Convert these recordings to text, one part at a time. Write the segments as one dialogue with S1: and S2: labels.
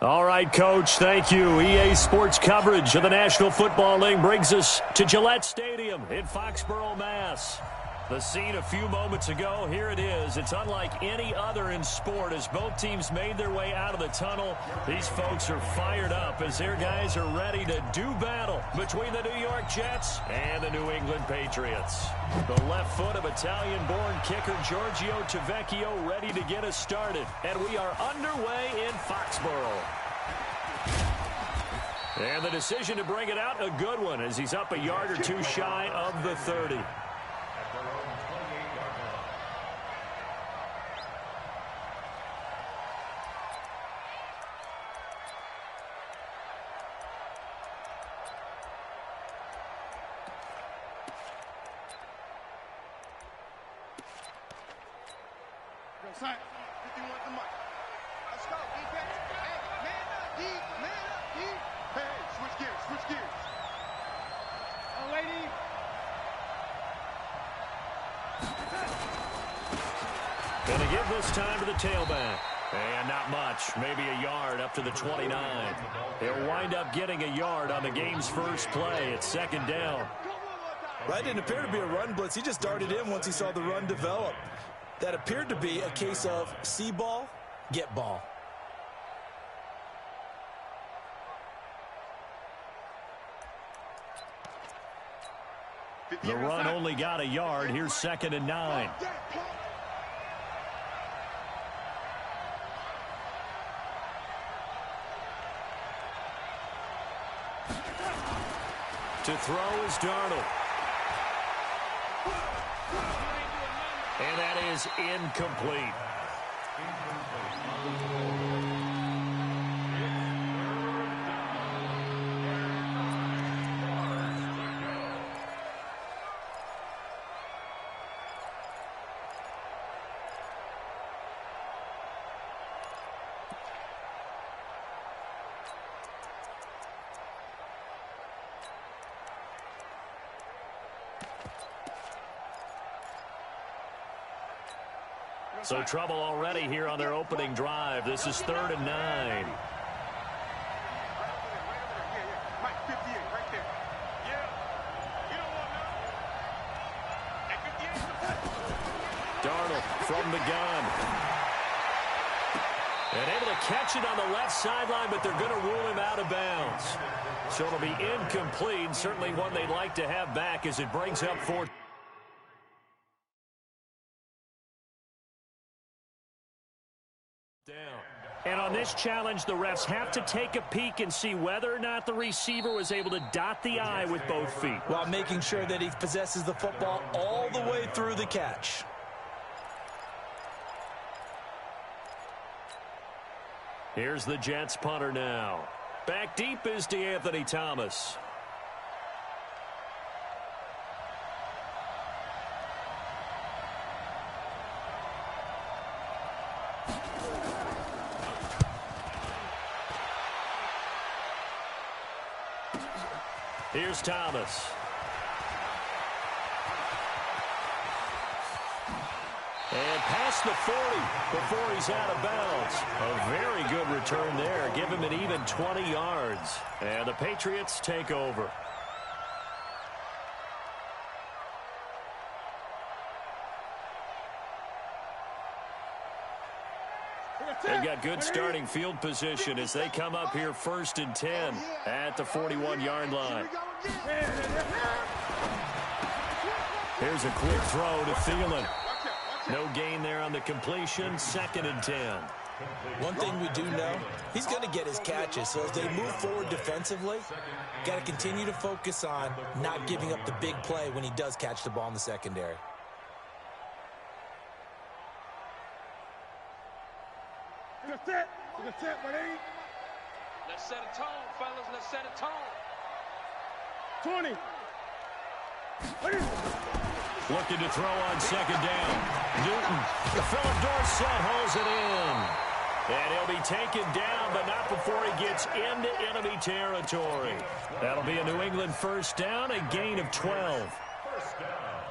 S1: All right, Coach, thank you. EA Sports coverage of the National Football League brings us to Gillette Stadium in Foxborough, Mass. The scene a few moments ago, here it is. It's unlike any other in sport as both teams made their way out of the tunnel. These folks are fired up as their guys are ready to do battle between the New York Jets and the New England Patriots. The left foot of Italian-born kicker Giorgio Tavecchio ready to get us started. And we are underway in Foxborough. And the decision to bring it out, a good one, as he's up a yard or two shy of the 30.
S2: Sign. 51 the mic. Let's go, defense. Hey, man up, D. Man up, D. Hey, switch gears, switch gears. Oh, lady.
S1: Gonna give this time to the tailback. And not much, maybe a yard up to the 29. He'll wind up getting a yard on the game's first play. It's second down.
S3: That didn't appear to be a run blitz. He just darted in once he saw the run develop. That appeared to be a case of see ball, get ball.
S1: The run only got a yard. Here's second and 9. To throw is Darnold. And that is incomplete. So trouble already here on their opening drive. This is 3rd and 9.
S2: Mike, 58, right there. Yeah. You don't want none.
S1: Darnold from the gun. And able to catch it on the left sideline, but they're going to rule him out of bounds. So it'll be incomplete, and certainly one they'd like to have back as it brings up 4th. And on this challenge, the refs have to take a peek and see whether or not the receiver was able to dot the I with both feet.
S3: While making sure that he possesses the football all the way through the catch.
S1: Here's the Jets punter now. Back deep is DeAnthony Thomas. Here's Thomas. And past the 40 before he's out of bounds. A very good return there. Give him an even 20 yards. And the Patriots take over. They've got good starting field position as they come up here 1st and 10 at the 41-yard line. Here's a quick throw to Thielen. No gain there on the completion. 2nd and 10.
S3: One thing we do know, he's going to get his catches. So as they move forward defensively, got to continue to focus on not giving up the big play when he does catch the ball in the secondary.
S2: Let's set a tone, fellas. Let's set a tone. 20.
S1: Looking to throw on 2nd down. Newton. Philip Dorsett holds it in. And he'll be taken down, but not before he gets into enemy territory. That'll be a New England 1st down, a gain of 12.
S2: First down.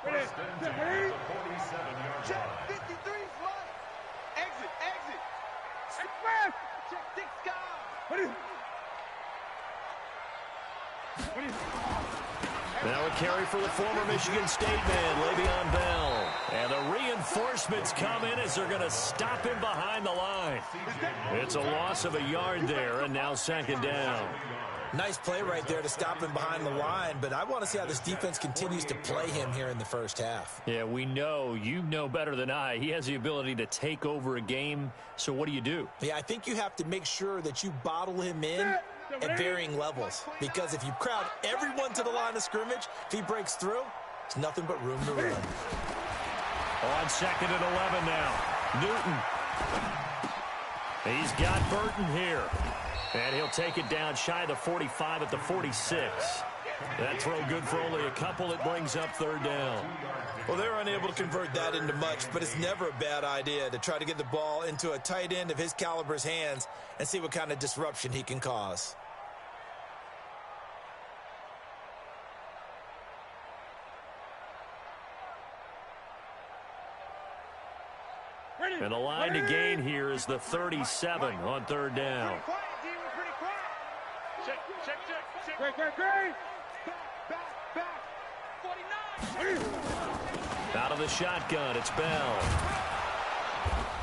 S2: First and 10. 47-yard line. 53 fly. Exit.
S1: carry for the former Michigan State man, Le'Veon Bell. And the reinforcements come in as they're going to stop him behind the line. It's a loss of a yard there, and now second down.
S3: Nice play right there to stop him behind the line, but I want to see how this defense continues to play him here in the first half.
S1: Yeah, we know. You know better than I. He has the ability to take over a game, so what do you do?
S3: Yeah, I think you have to make sure that you bottle him in at varying levels, because if you crowd everyone to the line of scrimmage, if he breaks through, it's nothing but room to run.
S1: On second and 11 now. Newton. He's got Burton here. And he'll take it down shy of the 45 at the 46. That throw good for only a couple. It brings up third down.
S3: Well, they were unable to convert that into much, but it's never a bad idea to try to get the ball into a tight end of his caliber's hands and see what kind of disruption he can cause.
S1: And the line to gain here is the 37 on third down.
S2: Great.
S1: Out of the shotgun, it's Bell.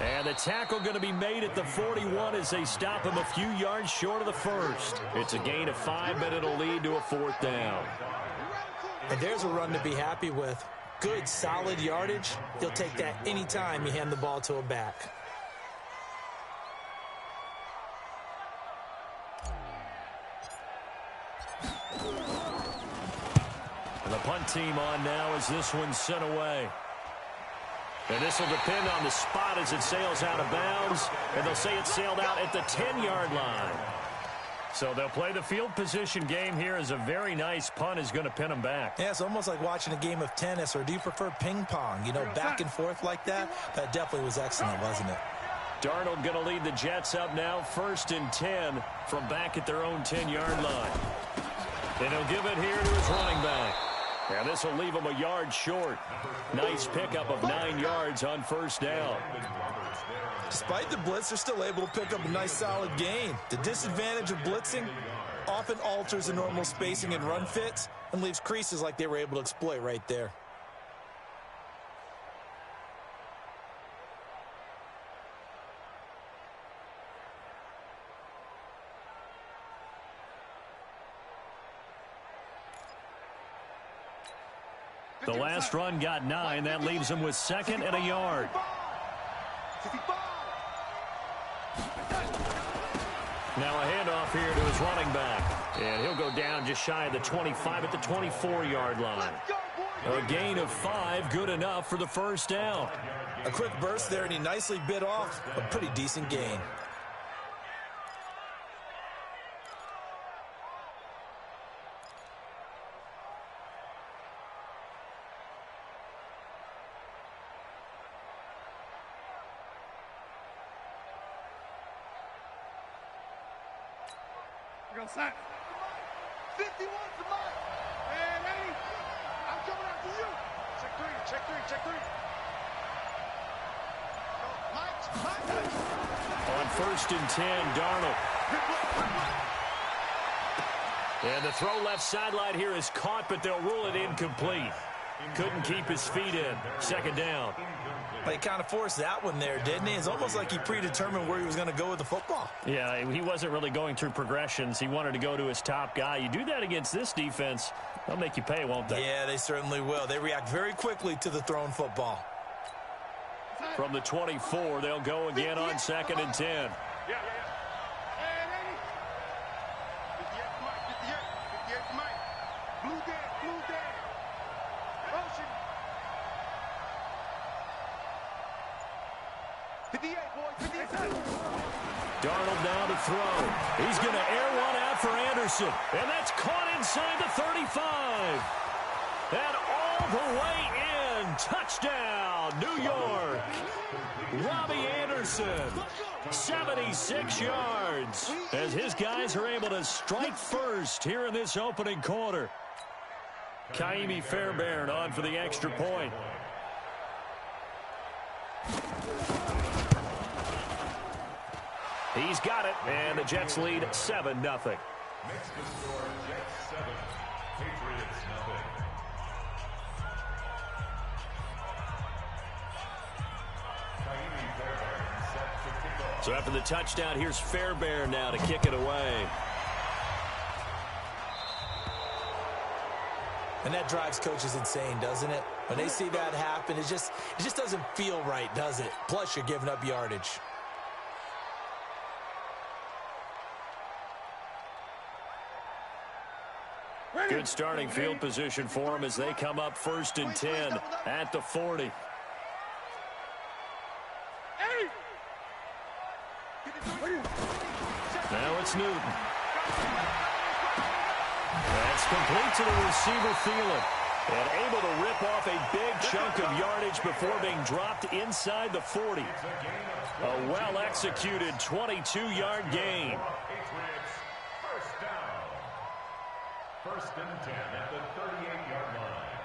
S1: And the tackle going to be made at the 41 as they stop him a few yards short of the first. It's a gain of 5, but it'll lead to a fourth down.
S3: And there's a run to be happy with. Good, solid yardage. He'll take that anytime you hand the ball to a back.
S1: And the punt team on now as this one's sent away. And this will depend on the spot as it sails out of bounds. And they'll say it sailed out at the 10-yard line. So they'll play the field position game here as a very nice punt is going to pin them back.
S3: Yeah, it's almost like watching a game of tennis, or do you prefer ping pong? You know, back and forth like that? That definitely was excellent, wasn't it?
S1: Darnold going to lead the Jets up now, 1st and 10 from back at their own 10-yard line. And he'll give it here to his running back. And this will leave him a yard short. Nice pickup of 9 yards on first down.
S3: Despite the blitz, they're still able to pick up a nice solid gain. The disadvantage of blitzing often alters the normal spacing and run fits and leaves creases like they were able to exploit right there.
S1: The last run got 9. That leaves him with 2nd and a yard. Now a handoff here to his running back. And he'll go down just shy of the 25 at the 24-yard line. A gain of 5, good enough for the first down.
S3: A quick burst there, and he nicely bit off a pretty decent gain.
S2: Sack. 51 to Mike. And ready? I'm coming after you. Check three.
S1: On 1st and 10, Darnold. And the throw left sideline here is caught, but they'll rule it incomplete. Couldn't keep his feet in. 2nd down.
S3: He kind of forced that one there, didn't he? It's almost like he predetermined where he was going to go with the football.
S1: Yeah, he wasn't really going through progressions. He wanted to go to his top guy. You do that against this defense, they'll make you pay, won't they?
S3: Yeah, they certainly will. They react very quickly to the thrown football.
S1: From the 24, they'll go again on 2nd and 10.
S2: Yeah. And ready? 58 Mike. Blue dead. Motion. 58, boys. 58.
S1: Darnold now to throw. He's going to air one out for Anderson. And that's caught inside the 35. And all the way in. Touchdown, New York. Robbie Anderson, 76 yards. As his guys are able to strike first here in this opening quarter. Kaimi Fairbairn on for the extra point. He's got it, and the Jets lead 7-0.
S4: Makes the score Jets 7, Patriots 0.
S1: So after the touchdown, here's Fairbairn now to kick it away.
S3: And that drives coaches insane, doesn't it? When they see that happen, it just doesn't feel right, does it? Plus, you're giving up yardage.
S1: Good starting field position for them as they come up 1st and 10 at the 40. Now it's Newton. That's complete to the receiver, Thielen. And able to rip off a big chunk of yardage before being dropped inside the 40. A well-executed 22-yard gain.
S4: First and 10 at the 38-yard line.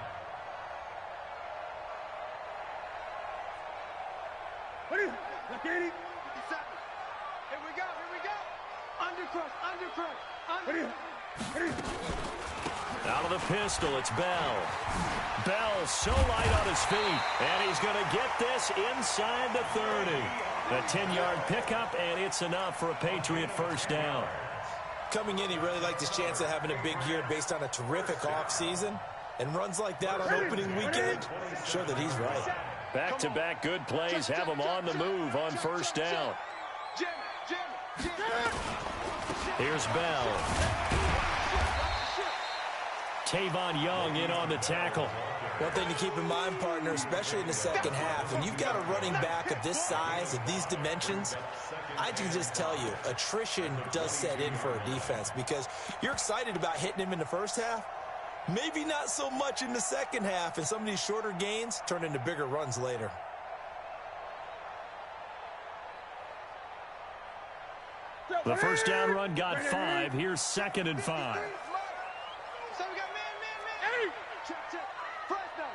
S2: What is it? Look at it. 57. Here we go. Here we go. Undercrush.
S1: Out of the pistol, it's Bell. Bell so light on his feet, and he's going to get this inside the 30. A 10-yard pickup, and it's enough for a Patriot first down.
S3: Coming in, he really liked his chance of having a big year based on a terrific offseason. And runs like that on opening weekend show that he's right.
S1: Back-to-back good plays have him on the move on first down. Here's Bell. Tavon Young in on the tackle.
S3: One thing to keep in mind, partner, especially in the second half, when you've got a running back of this size, of these dimensions, I can just tell you, attrition does set in for a defense because you're excited about hitting him in the first half. Maybe not so much in the second half, and some of these shorter gains turn into bigger runs later.
S1: The first down run got 5. Here's 2nd and 5.
S2: So we got man. Check. Fresno.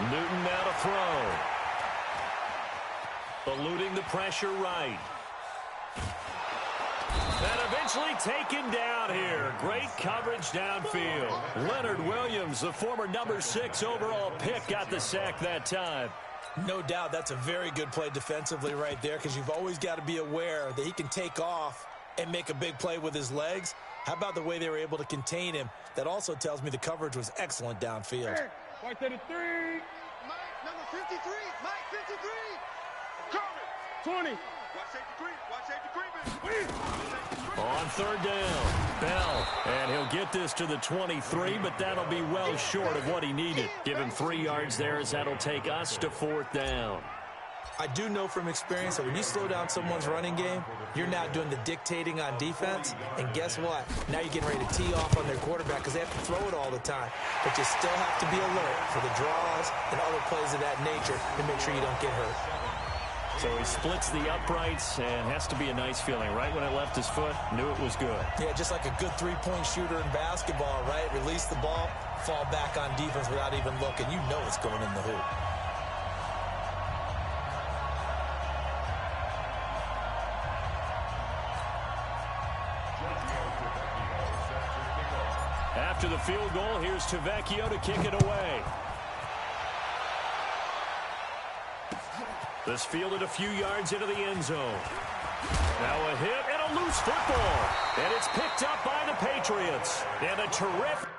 S1: Newton now to throw. Eluding the pressure right. And eventually taken down here. Great coverage downfield. Leonard Williams, the former number 6 overall pick, got the sack that time.
S3: No doubt that's a very good play defensively right there because you've always got to be aware that he can take off and make a big play with his legs. How about the way they were able to contain him? That also tells me the coverage was excellent downfield.
S2: White 33. Mike, number 53. Mike, 53. Cover. 20. Watch safety creeping.
S1: On third down, Bell. And he'll get this to the 23, but that'll be well short of what he needed. Give him 3 yards there as that'll take us to 4th down.
S3: I do know from experience that when you slow down someone's running game, you're now doing the dictating on defense. And guess what? Now you're getting ready to tee off on their quarterback because they have to throw it all the time. But you still have to be alert for the draws and other plays of that nature to make sure you don't get hurt.
S1: So he splits the uprights and has to be a nice feeling. Right when it left his foot, knew it was good.
S3: Yeah, just like a good three-point shooter in basketball, right? Release the ball, fall back on defense without even looking. You know it's going in the hoop.
S1: After the field goal, here's Tavecchio to kick it away. This fielded a few yards into the end zone. Now a hit and a loose football. And it's picked up by the Patriots. And a terrific...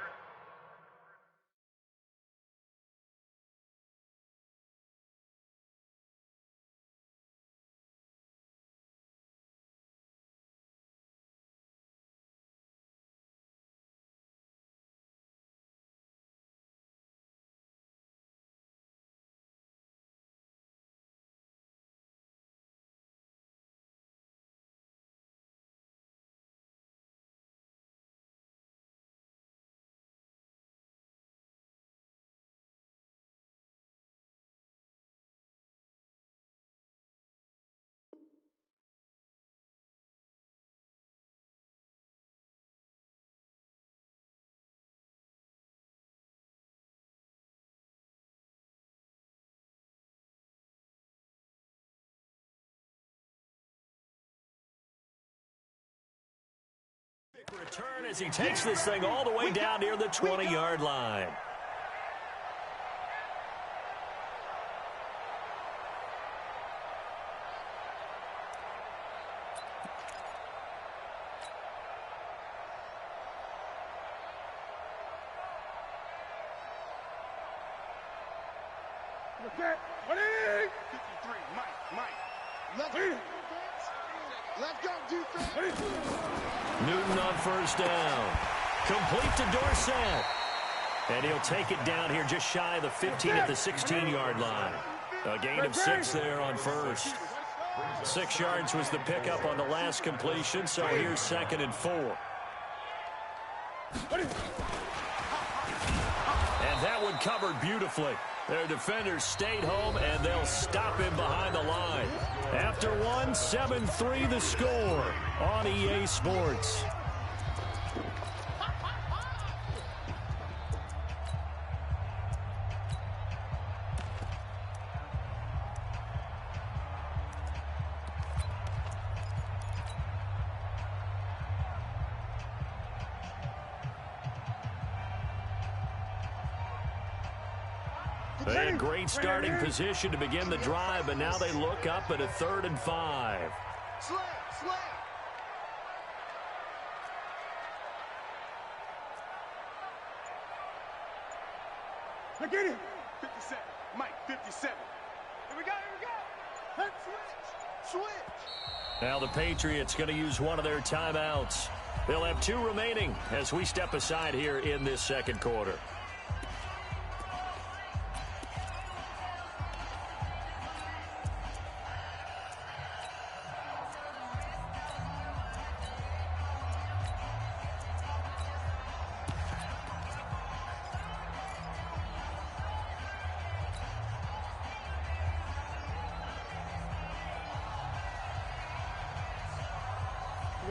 S1: return as he takes this thing all the way down near the 20-yard line.
S2: Okay. 53, Mike. Let's go, defense. Let's go, defense.
S1: Newton on first down. Complete to Dorsett. And he'll take it down here just shy of the 15 at the 16-yard line. A gain of 6 there on first. 6 yards was the pickup on the last completion, so here's 2nd and 4. And that one covered beautifully. Their defenders stayed home, and they'll stop him behind the line. After one, 7-3 the score on EA Sports. They had great starting position to begin the drive, but now they look up at a 3rd and 5.
S2: Slam. I get it. 57. Mike, 57. Here we go. Switch.
S1: Now the Patriots going to use one of their timeouts. They'll have 2 remaining as we step aside here in this 2nd quarter.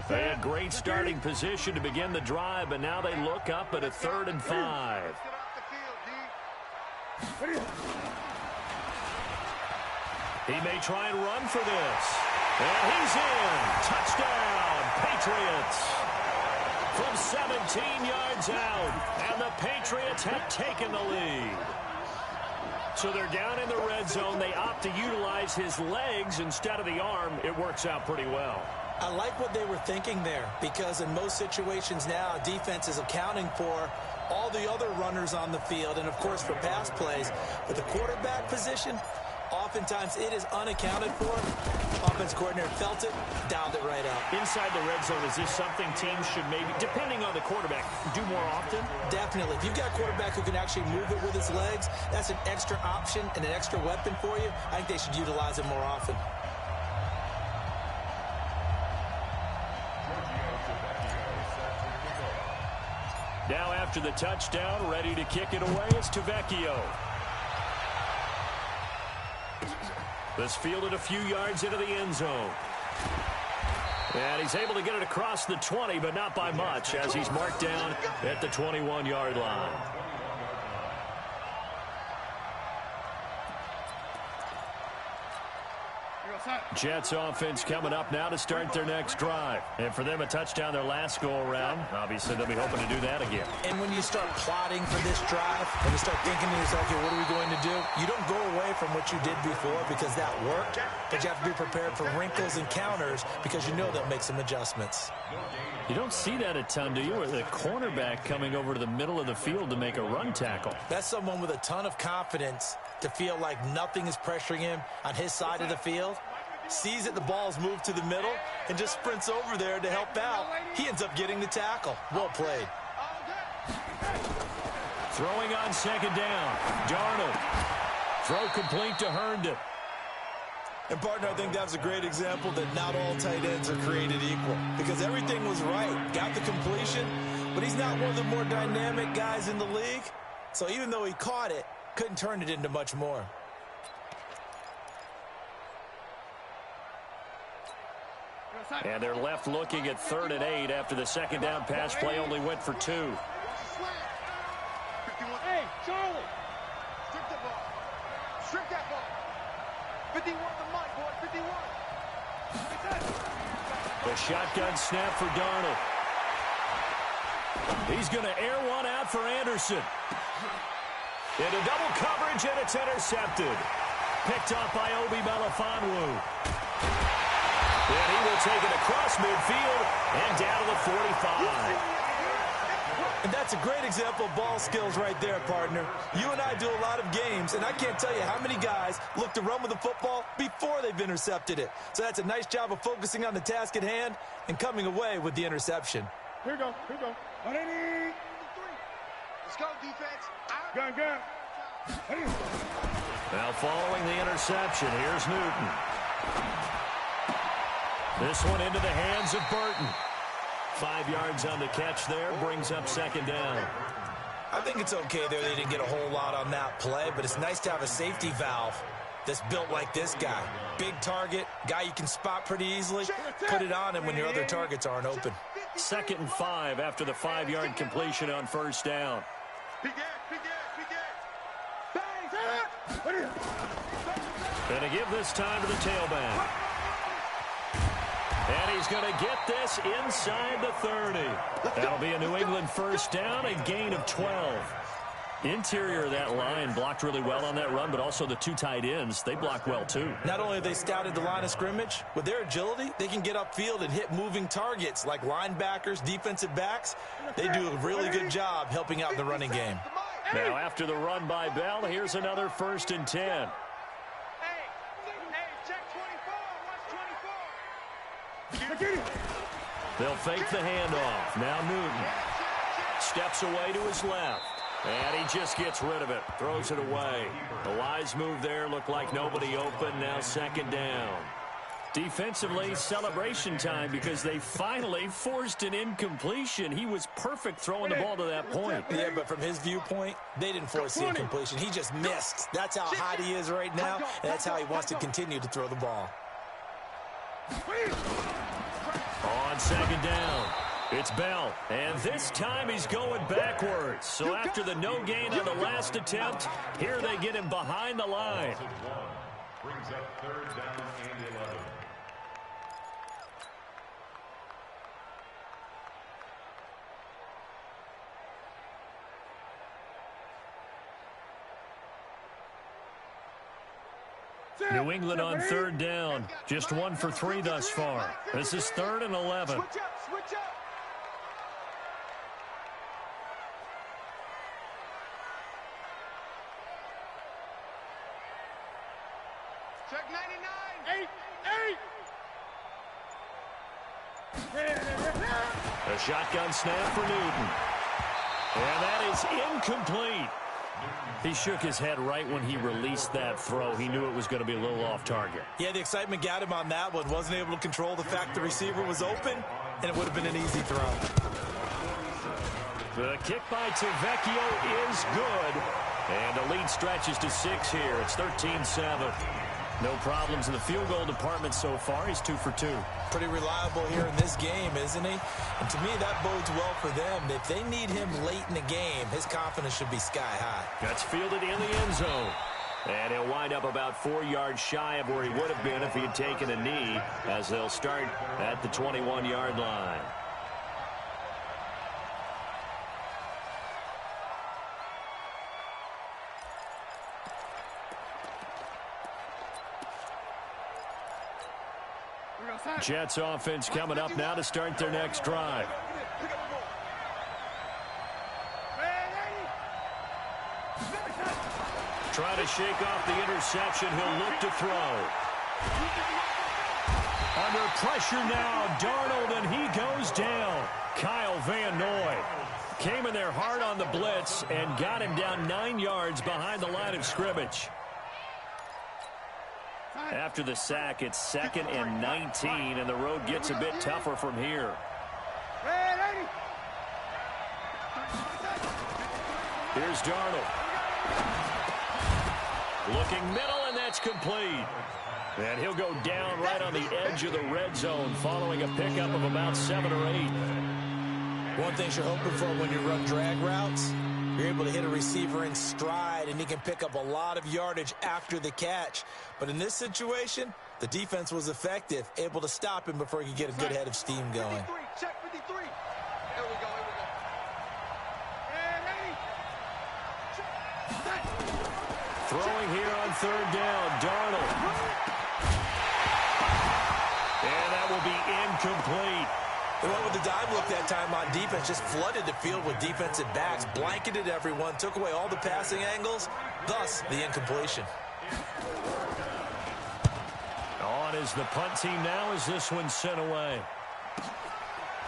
S1: They had great starting position to begin the drive, but now they look up at a 3rd and 5.
S2: Get off the field, D.
S1: He may try and run for this. And he's in. Touchdown, Patriots. From 17 yards out, and the Patriots have taken the lead. So they're down in the red zone. They opt to utilize his legs instead of the arm. It works out pretty well.
S3: I like what they were thinking there, because in most situations now, defense is accounting for all the other runners on the field and, of course, for pass plays. But the quarterback position, oftentimes it is unaccounted for. Offense coordinator felt it, dialed it right out.
S1: Inside the red zone, is this something teams should maybe, depending on the quarterback, do more often?
S3: Definitely. If you've got a quarterback who can actually move it with his legs, that's an extra option and an extra weapon for you. I think they should utilize it more often.
S1: Now after the touchdown, ready to kick it away is Tavecchio. This fielded a few yards into the end zone. And he's able to get it across the 20, but not by much, as he's marked down at the 21-yard line. Jets offense coming up now to start their next drive. And for them, a touchdown their last go-around. Obviously, they'll be hoping to do that again.
S3: And when you start plotting for this drive, and you start thinking to yourself, okay, what are we going to do? You don't go away from what you did before because that worked, but you have to be prepared for wrinkles and counters because you know they'll make some adjustments.
S1: You don't see that a ton, do you? Or the cornerback coming over to the middle of the field to make a run tackle.
S3: That's someone with a ton of confidence to feel like nothing is pressuring him on his side of the field. Sees that the ball's moved to the middle and just sprints over there to help out. He ends up getting the tackle. Well played.
S1: Throwing on 2nd down. Darnold. Throw complete to Herndon.
S3: And, partner, I think that's a great example that not all tight ends are created equal, because everything was right. Got the completion, but he's not one of the more dynamic guys in the league. So even though he caught it, couldn't turn it into much more.
S1: And they're left looking at 3rd and 8 after the 2nd down pass play only went for 2.
S2: Hey, Charlie! Strip the ball. Strip that ball. 51 the mic, boy. 51.
S1: The shotgun snap for Darnold. He's going to air one out for Anderson. Into double coverage, and it's intercepted. Picked up by Obi Melifonwu. And he will take it across midfield and down to the 45.
S3: And that's a great example of ball skills right there, partner. You and I do a lot of games, and I can't tell you how many guys look to run with the football before they've intercepted it. So that's a nice job of focusing on the task at hand and coming away with the interception.
S2: Here we go. Here we go. 180. Let's go, defense. Gun.
S1: Now following the interception, here's Newton. This one into the hands of Burton. 5 yards on the catch there, brings up second down.
S3: I think it's okay there. They didn't get a whole lot on that play, but it's nice to have a safety valve that's built like this guy. Big target, guy you can spot pretty easily. Put it on him when your other targets aren't open.
S1: 2nd and 5 after the 5-yard completion on first down. Going to give this time to the tailback. And he's going to get this inside the 30. That'll be a New England first down, a gain of 12. Interior of that line blocked really well on that run, but also the 2 tight ends, they block well too.
S3: Not only have they scouted the line of scrimmage, with their agility, they can get upfield and hit moving targets like linebackers, defensive backs. They do a really good job helping out in the running game.
S1: Now after the run by Bell, here's another 1st and 10. They'll fake the handoff. Now Newton steps away to his left. And he just gets rid of it. Throws it away. The wise move there. Looked like nobody open. Now 2nd down. Defensively, celebration time because they finally forced an incompletion. He was perfect throwing the ball to that point.
S3: Yeah, but from his viewpoint, they didn't force the incompletion. He just missed. That's how hot he is right now, and that's how he wants to continue to throw the ball.
S1: On 2nd down, it's Bell. And this time he's going backwards. So after the no gain on the last attempt, here they get him behind the line.
S4: Brings up 3rd down and 11.
S1: New England on 3rd down. Just 1 for 3 thus far. This is 3rd and 11.
S2: Switch up. Check 99. 8.
S1: A shotgun snap for Newton. And that is incomplete. He shook his head right when he released that throw. He knew it was going to be a little off target.
S3: Yeah, the excitement got him on that one. Wasn't able to control the fact the receiver was open, and it would have been an easy throw.
S1: The kick by Tavecchio is good. And the lead stretches to 6 here. It's 13-7. No problems in the field goal department so far. He's 2 for 2.
S3: Pretty reliable here in this game, isn't he? And to me, that bodes well for them. If they need him late in the game, his confidence should be sky high.
S1: That's fielded in the end zone. And he'll wind up about 4 yards shy of where he would have been if he had taken a knee, as they'll start at the 21-yard line. Jets offense coming up now to start their next drive. Try to shake off the interception. He'll look to throw. Under pressure now, Darnold, and he goes down. Kyle Van Noy came in there hard on the blitz and got him down 9 yards behind the line of scrimmage. After the sack, it's 2nd and 19, and the road gets a bit tougher from here. Here's Darnold. Looking middle, and that's complete. And he'll go down right on the edge of the red zone following a pickup of about 7 or 8.
S3: One thing you're hoping for when you run drag routes, you're able to hit a receiver in stride, and he can pick up a lot of yardage after the catch. But in this situation, the defense was effective, able to stop him before he could get a good head of steam going.
S2: 53, check 53. Here we go.
S1: Throwing here on 3rd down, Darnold. And that will be incomplete.
S3: They went with the dive look that time on defense, just flooded the field with defensive backs, blanketed everyone, took away all the passing angles, thus the incompletion.
S1: On is the punt team now as this one's sent away.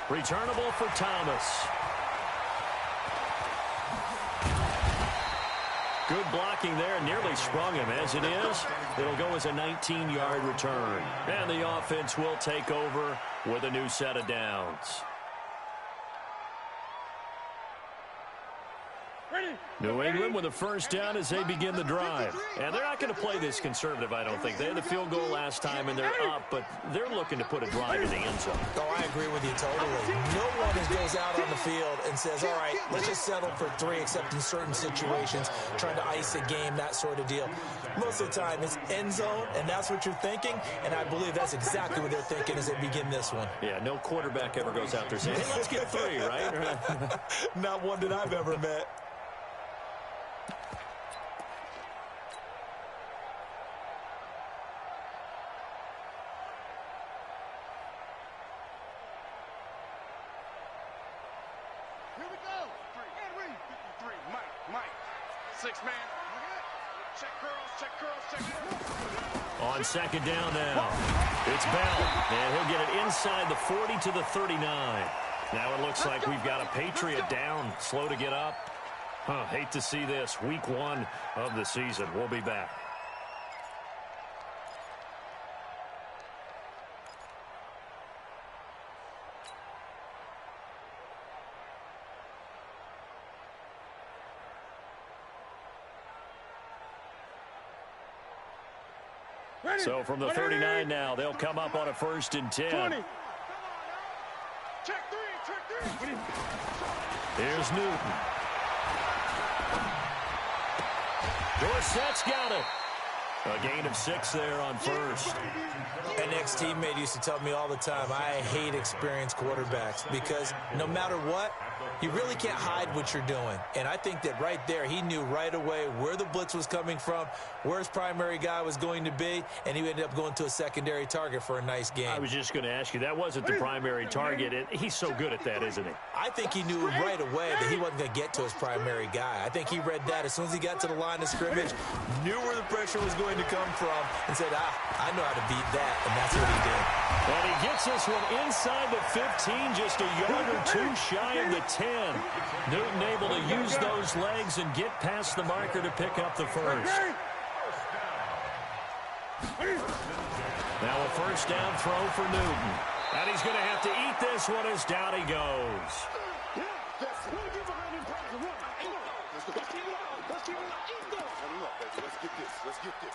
S1: Returnable for Thomas. Good blocking there, nearly sprung him. As it is, it'll go as a 19-yard return. And the offense will take over with a new set of downs. New England with a first down as they begin the drive. And they're not going to play this conservative, I don't think. They had the field goal last time, and they're up, but they're looking to put a drive in the end zone.
S3: Oh, I agree with you totally. No one goes out on the field and says, all right, let's just settle for 3, except in certain situations, trying to ice a game, that sort of deal. Most of the time, it's end zone, and that's what you're thinking, and I believe that's exactly what they're thinking as they begin this one.
S1: Yeah, no quarterback ever goes out there saying, hey, let's get 3, right?
S3: Not one that I've ever met.
S2: Here we go. 53. Mike. 6-man. Check curls, check curls, check curls.
S1: On second down now, it's Bell, and he'll get it inside the 40 to the 39. Now it looks like we've got a Patriot down, slow to get up. Hate to see this. Week 1 of the season. We'll be back. So from the 39 now, they'll come up on a 1st and 10.
S2: 20. Check 3.
S1: Here's Newton. Dorsett's got it. A gain of 6 there on 1st.
S3: An ex-teammate used to tell me all the time, I hate experienced quarterbacks because no matter what, you really can't hide what you're doing. And I think that right there, he knew right away where the blitz was coming from, where his primary guy was going to be, and he ended up going to a secondary target for a nice game.
S1: I was just going to ask you, that wasn't the primary target. He's so good at that, isn't he?
S3: I think he knew right away that he wasn't going to get to his primary guy. I think he read that as soon as he got to the line of scrimmage, knew where the pressure was going to come from, and said, I know how to beat that, and that's what he did.
S1: And he gets this one inside the 15, just a yard or 2 shy of the 10. Newton able to use those legs and get past the marker to pick up the 1st. Now a 1st down throw for Newton. And he's going to have to eat this one as down he goes.
S2: Let's get this.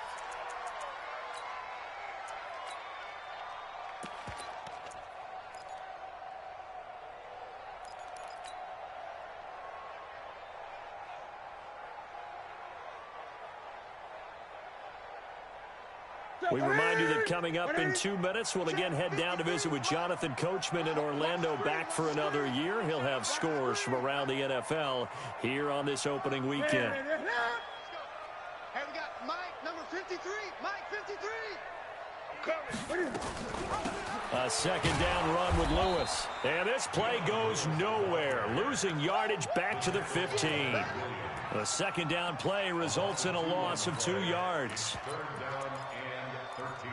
S1: We remind you that coming up in 2 minutes, we'll again head down to visit with Jonathan Coachman in Orlando, back for another year. He'll have scores from around the NFL here on this opening weekend.
S2: Hey, we got Mike, number 53. Mike, 53.
S1: A 2nd down run with Lewis. And this play goes nowhere. Losing yardage back to the 15. The 2nd down play results in a loss of 2 yards.
S4: 3rd down and 13.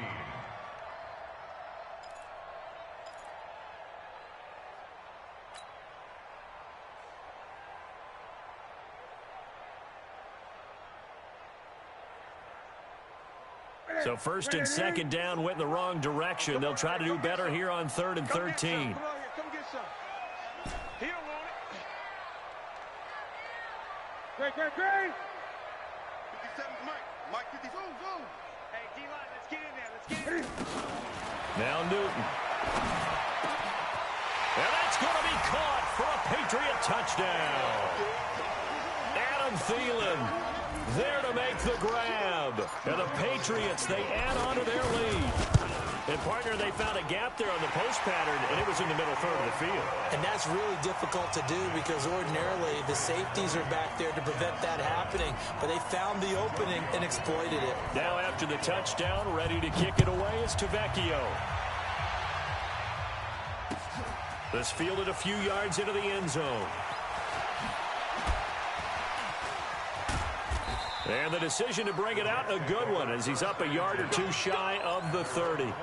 S1: So 1st and 2nd down went in the wrong direction. They'll try to do better here on 3rd and 13.
S2: Come get some. He don't want it. Great. 57's Mike. Mike 50. Zoom. Hey, D-line, let's get in there. Let's get in.
S1: Now Newton. And that's going to be caught for a Patriot touchdown. Adam Thielen there to make the grab. And the Patriots, they add on to their lead. And, partner, they found a gap there on the post pattern, and it was in the middle 3rd of the field.
S3: And that's really difficult to do because ordinarily the safeties are back there to prevent that happening. But they found the opening and exploited it.
S1: Now after the touchdown, ready to kick it away is Tavecchio. This fielded a few yards into the end zone. And the decision to bring it out, a good one, as he's up a yard or two shy of the 30.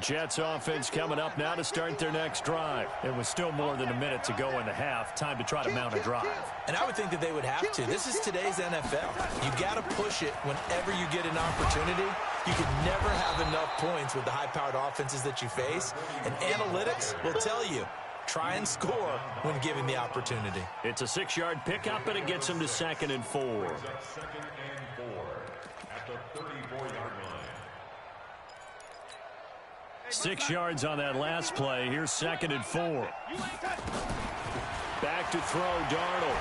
S1: Jets offense coming up now to start their next drive. It was still more than a minute to go in the half. Time to try to mount a drive.
S3: And I would think that they would have to. This is today's NFL. You got to push it whenever you get an opportunity. You can never have enough points with the high-powered offenses that you face. And analytics will tell you, try and score when given the opportunity.
S1: It's a 6-yard pickup, and it gets him to 2nd and 4.
S4: 2nd and 4 at the 34-yard line.
S1: 6 yards on that last play. Here's 2nd and 4. Back to throw, Darnold.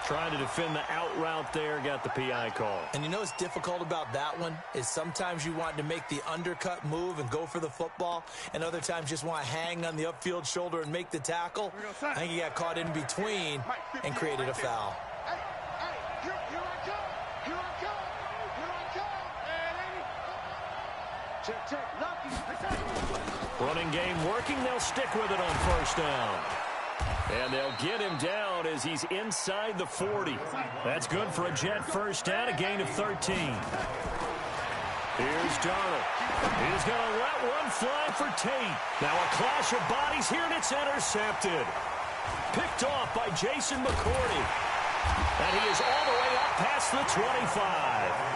S1: Trying to defend the out route there. Got the PI call.
S3: And you know what's difficult about that one is sometimes you want to make the undercut move and go for the football, and other times just want to hang on the upfield shoulder and make the tackle. I think he got caught in between and created a foul.
S1: Running game working. They'll stick with it on 1st down. And they'll get him down as he's inside the 40. That's good for a Jet 1st down, a gain of 13. Here's Darnold. He's going to let one fly for Tate. Now a clash of bodies here, and it's intercepted. Picked off by Jason McCourty. And he is all the way up past the 25.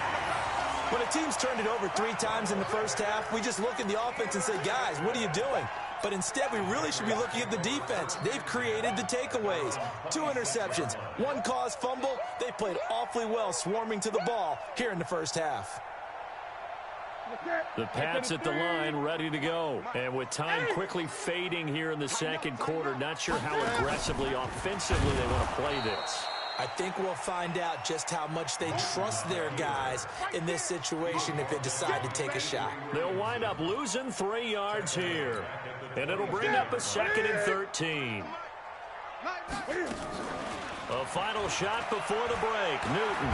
S3: When a team's turned it over 3 times in the first half, we just look at the offense and say, guys, what are you doing? But instead, we really should be looking at the defense. They've created the takeaways. 2 interceptions, 1 caused fumble. They played awfully well swarming to the ball here in the first half.
S1: The Pats at the line ready to go. And with time quickly fading here in the 2nd quarter, not sure how aggressively, offensively they want to play this.
S3: I think we'll find out just how much they trust their guys in this situation if they decide to take a shot.
S1: They'll wind up losing 3 yards here. And it'll bring up a 2nd and 13. A final shot before the break. Newton.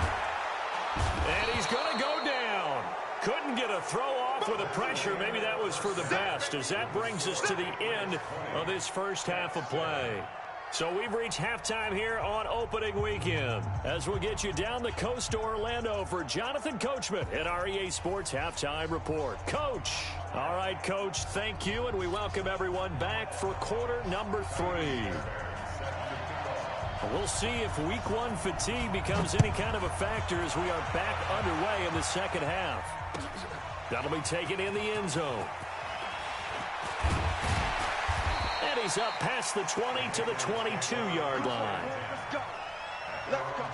S1: And he's going to go down. Couldn't get a throw off with the pressure. Maybe that was for the best, as that brings us to the end of this first half of play. So we've reached halftime here on opening weekend, as we'll get you down the coast to Orlando for Jonathan Coachman at our EA Sports Halftime Report. Coach. All right, Coach, thank you, and we welcome everyone back for quarter number 3. We'll see if week 1 fatigue becomes any kind of a factor as we are back underway in the second half. That'll be taken in the end zone. And he's up past the 20 to the 22-yard line.
S2: Let's go.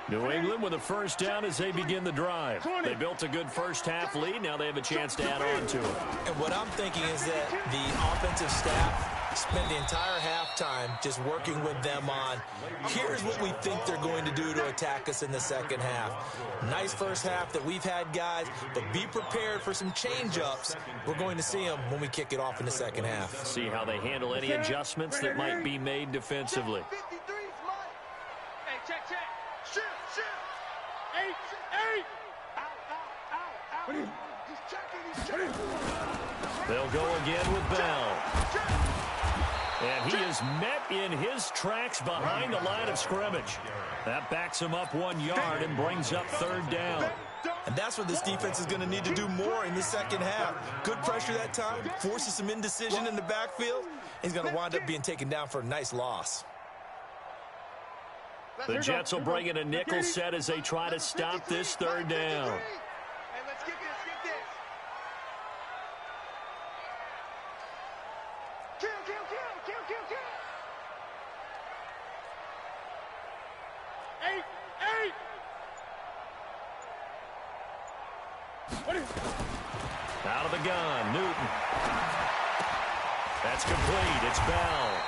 S1: New England with a first down as they begin the drive. They built a good first half lead. Now they have a chance to add on to it.
S3: And what I'm thinking is that the offensive staff spent the entire halftime just working with them on, here's what we think they're going to do to attack us in the second half. Nice first half that we've had, guys, but be prepared for some change-ups. We're going to see them when we kick it off in the second half.
S1: See how they handle any adjustments that might be made defensively. They'll go again with Bell. And he is met in his tracks behind the line of scrimmage. That backs him up 1 yard and brings up third down.
S3: And that's what this defense is going to need to do more in the second half. Good pressure that time, forces some indecision in the backfield. He's going to wind up being taken down for a nice loss.
S1: The Jets will bring in a nickel set as they try to stop this third down. Out of the gun, Newton. That's complete. It's Bell.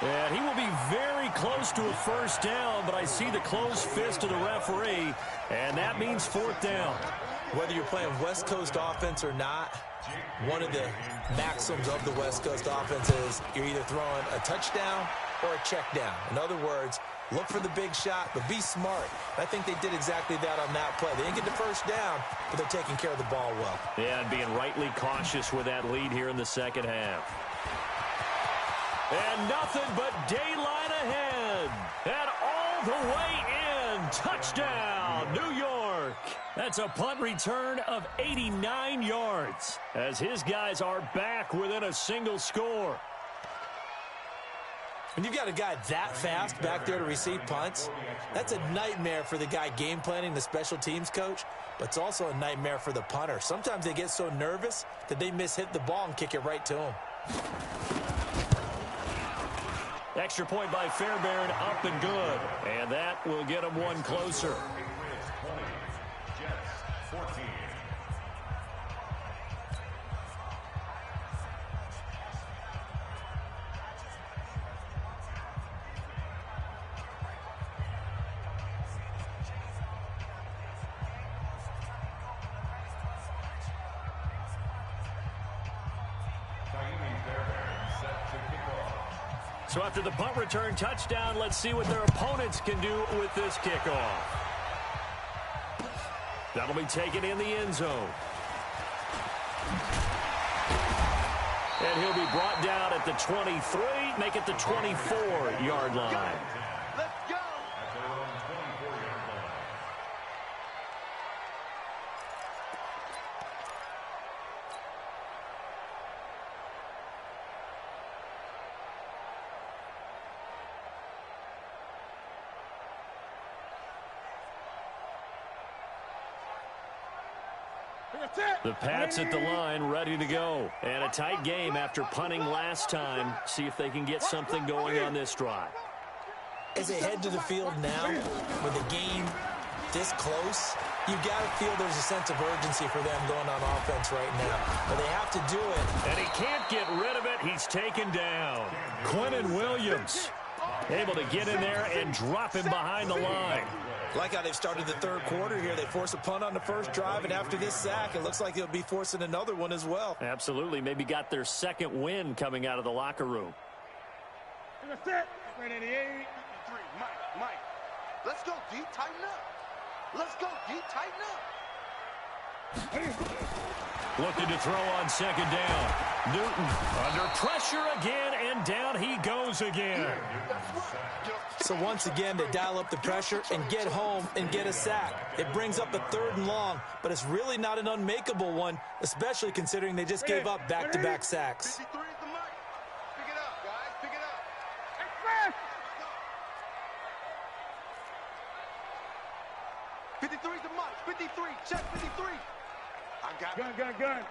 S1: And he will be very close to a first down, but I see the closed fist of the referee, and that means fourth down.
S3: Whether you're playing West Coast offense or not, one of the maxims of the West Coast offense is you're either throwing a touchdown or a check down. In other words, look for the big shot, but be smart. I think they did exactly that on that play. They didn't get the first down, but they're taking care of the ball well.
S1: Yeah, and being rightly cautious with that lead here in the second half. And nothing but daylight ahead. And all the way in. Touchdown, New York. That's a punt return of 89 yards as his guys are back within a single score.
S3: When you've got a guy that fast back there to receive punts, that's a nightmare for the guy game planning, the special teams coach, but it's also a nightmare for the punter. Sometimes they get so nervous that they mishit the ball and kick it right to him.
S1: Extra point by Fairbairn, up and good. And that will get him one closer. So after the punt return touchdown, let's see what their opponents can do with this kickoff. That'll be taken in the end zone. And he'll be brought down at the 23, make it the 24-yard line.
S2: Let's go.
S1: The Pats at the line, ready to go. And a tight game after punting last time. See if they can get something going on this drive.
S3: As they head to the field now, with the game this close, you've got to feel there's a sense of urgency for them going on offense right now. But they have to do it.
S1: And he can't get rid of it. He's taken down. Quentin Williams able to get in there and drop him behind the line.
S3: Like how they've started the third quarter here. They force a punt on the first drive, and after this sack, it looks like they'll be forcing another one as well.
S1: Absolutely. Maybe got their second win coming out of the locker room.
S2: That's it. 388. 3. Mike. Let's go, D. Tighten up. Let's go, D. Tighten up.
S1: Looking to throw on second down. Newton under pressure again, and down he goes again.
S3: So once again, they dial up the pressure and get home and get a sack. It brings up a 3rd and long, but it's really not an unmakeable one, especially considering they just gave up back-to-back sacks.
S2: 53 is the mic. Pick it up, guys. Pick it up. 53 is the mic. 53. Check 53. I got it. Gun.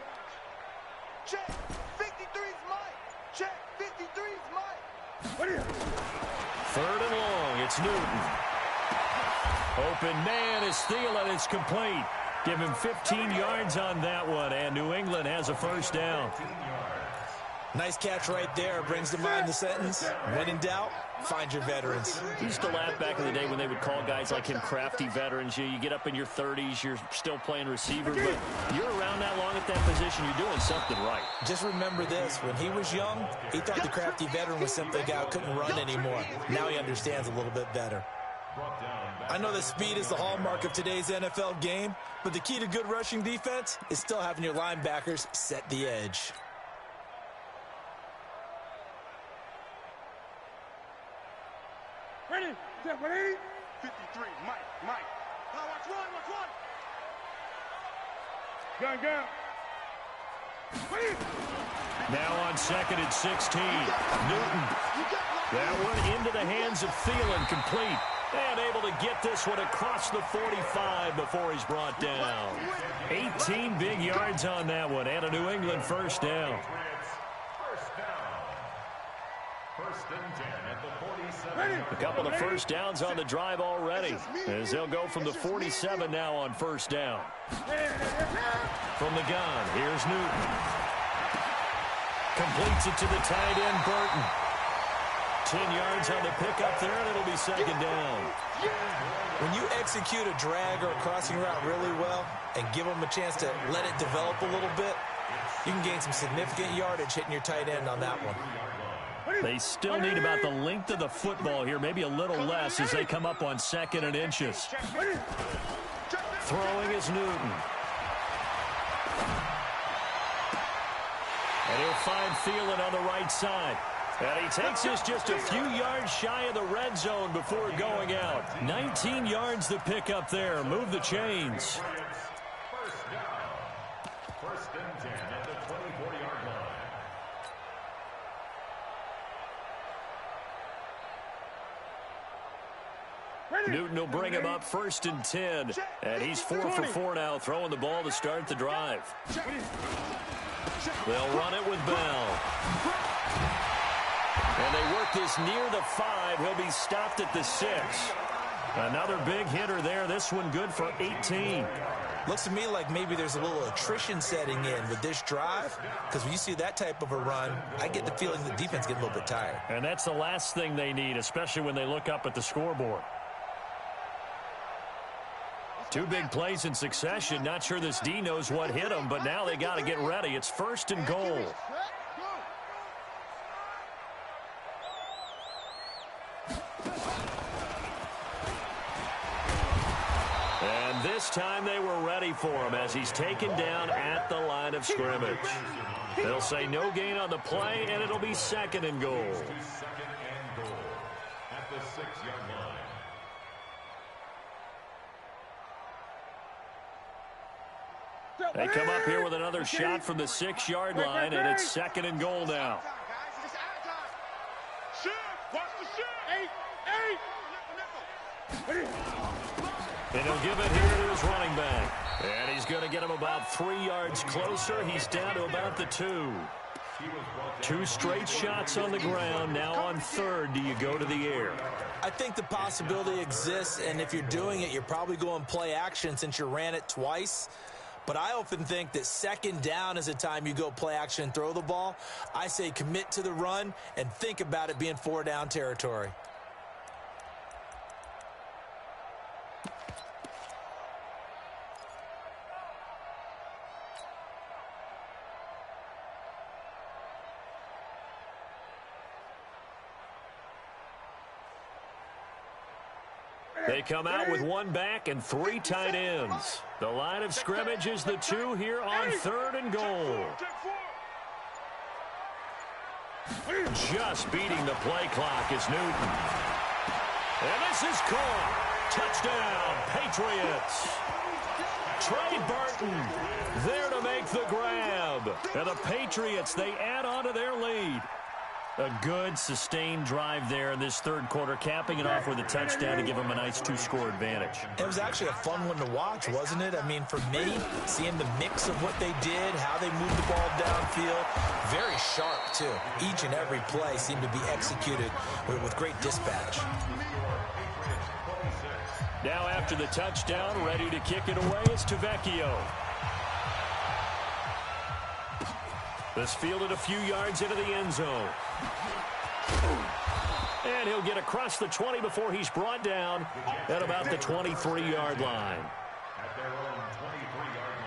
S2: Check. 53 is mic. Check. 53 is mic. What are you?
S1: 3rd and long, it's Newton. Open man is Thielen, it's complete. Give him 15 yards on that one, and New England has a first down.
S3: Nice catch right there. Brings to mind the sentence, when in doubt, find your veterans.
S1: We used to laugh back in the day when they would call guys like him crafty veterans. You get up in your 30s, you're still playing receiver, but you're around that long at that position, you're doing something right.
S3: Just remember this, when he was young, he thought the crafty veteran was simply a guy who couldn't run anymore. Now he understands a little bit better. I know that speed is the hallmark of today's NFL game, but the key to good rushing defense is still having your linebackers set the edge.
S2: Ready? Set, ready? 53, Mike. Now watch one. Gun. Ready?
S1: Now on second and 16, Newton. That one into the hands of Thielen, complete. And able to get this one across the 45 before he's brought down. 18 big yards on that one, and a New England first down.
S4: First and 10 at the 46.
S1: A couple of first downs on the drive already, as they'll go from the 47 now on first down. From the gun, here's Newton. Completes it to the tight end, Burton. 10 yards on the pickup there, and it'll be second down.
S3: When you execute a drag or a crossing route really well and give them a chance to let it develop a little bit, you can gain some significant yardage hitting your tight end on that one.
S1: They still need about the length of the football here, maybe a little less as they come up on 2nd and inches. Throwing is Newton. And he'll find Thielen on the right side. And he takes us just a few yards shy of the red zone before going out. 19 yards the pick up there. Move the chains.
S4: First and 10 at the 24-yard line.
S1: Newton will bring him up 1st and 10. And he's 4 for 4 now, throwing the ball to start the drive. They'll run it with Bell. And they work this near the 5. He'll be stopped at the 6. Another big hitter there. This one good for 18.
S3: Looks to me like maybe there's a little attrition setting in with this drive, because when you see that type of a run, I get the feeling the defense gets a little bit tired.
S1: And that's the last thing they need, especially when they look up at the scoreboard. 2 big plays in succession. Not sure this D knows what hit them, but now they got to get ready. It's 1st and goal. And this time they were ready for him as he's taken down at the line of scrimmage. They'll say no gain on the play, and it'll be 2nd and goal.
S4: 2nd and goal at the 6-yard line.
S1: They come up here with another shot from the 6-yard line, and it's 2nd and goal now. And he'll give it here to his running back. And he's going to get him about 3 yards closer. He's down to about the 2. 2 straight shots on the ground. Now on 3rd, do you go to the air?
S3: I think the possibility exists, and if you're doing it, you're probably going play action since you ran it twice. But I often think that 2nd down is the time you go play action and throw the ball. I say commit to the run and think about it being 4-down territory.
S1: They come out with 1 back and 3 tight ends. The line of scrimmage is the 2 here on 3rd and goal. Just beating the play clock is Newton. And this is caught. Touchdown, Patriots. Trey Burton there to make the grab. And the Patriots, they add on to their lead. A good, sustained drive there in this 3rd quarter, capping it off with a touchdown to give them a nice 2-score advantage.
S3: It was actually a fun one to watch, wasn't it? I mean, for me, seeing the mix of what they did, how they moved the ball downfield, very sharp, too. Each and every play seemed to be executed with great dispatch.
S1: Now after the touchdown, ready to kick it away is Tavecchio. This fielded a few yards into the end zone. And he'll get across the 20 before he's brought down at about the 23-yard line.
S4: At their own 23-yard line.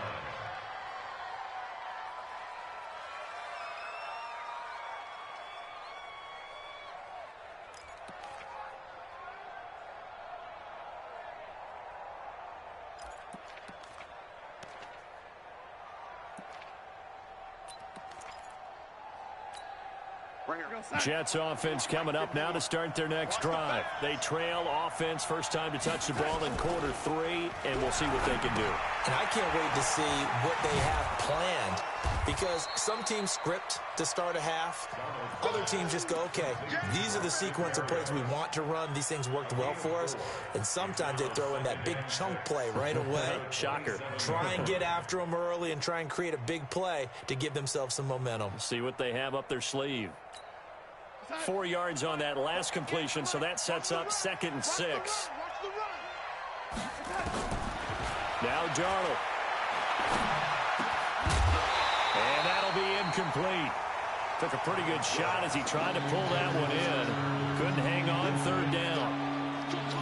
S1: Jets offense coming up now to start their next drive. They trail offense, first time to touch the ball in quarter 3, and we'll see what they can do.
S3: And I can't wait to see what they have planned, because some teams script to start a half. Other teams just go, okay, these are the sequence of plays we want to run. These things worked well for us. And sometimes they throw in that big chunk play right away.
S1: Shocker.
S3: Try and get after them early and try and create a big play to give themselves some momentum.
S1: See what they have up their sleeve. 4 yards on that last completion, so that sets up 2nd and 6. Now Darnold. And that'll be incomplete. Took a pretty good shot as he tried to pull that one in. Couldn't hang on 3rd down.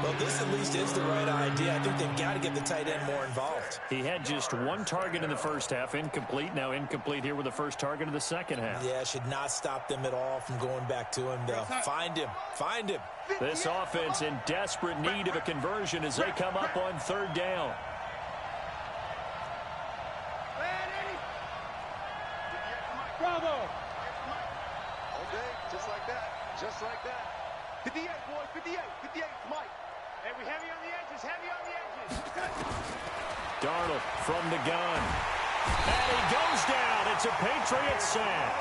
S3: Well, this at least is the right idea. I think they've got to get the tight end more involved.
S1: He had just 1 target in the first half, incomplete. Now incomplete here with the first target of the second half.
S3: Yeah, should not stop them at all from going back to him, though. Find him. Find him.
S1: This offense in desperate need of a conversion as they come up on 3rd down.
S2: Bravo! Okay, just like that. Just like that. 58, boys, 58, 58, Mike. Hey, we heavy on the edges, heavy on the edges.
S1: Darnold from the gun. And he goes down. It's a Patriots sack.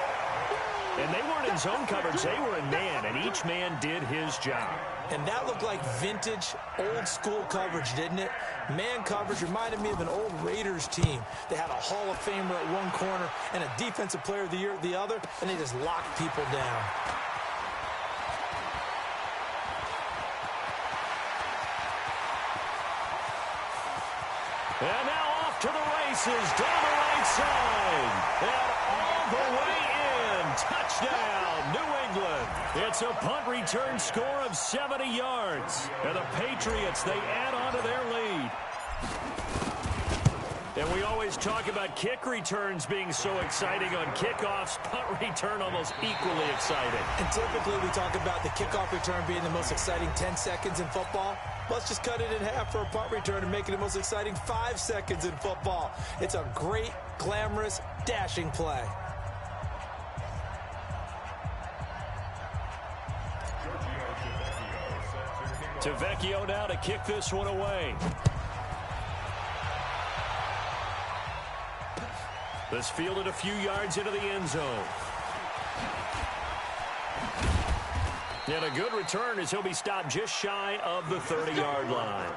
S1: And they weren't in zone coverage. They were in man, and each man did his job.
S3: And that looked like vintage, old-school coverage, didn't it? Man coverage reminded me of an old Raiders team. They had a Hall of Famer at one corner and a Defensive Player of the Year at the other, and they just locked people down.
S1: And now off to the races down the right side. And all the way in. Touchdown, New England. It's a punt return score of 70 yards. And the Patriots, they add on to their lead. And we always talk about kick returns being so exciting on kickoffs. Punt return almost equally exciting.
S3: And typically we talk about the kickoff return being the most exciting 10 seconds in football. Let's just cut it in half for a punt return and make it the most exciting 5 seconds in football. It's a great, glamorous, dashing play.
S1: Tavecchio now to kick this one away. This fielded a few yards into the end zone. And a good return as he'll be stopped just shy of the 30-yard line.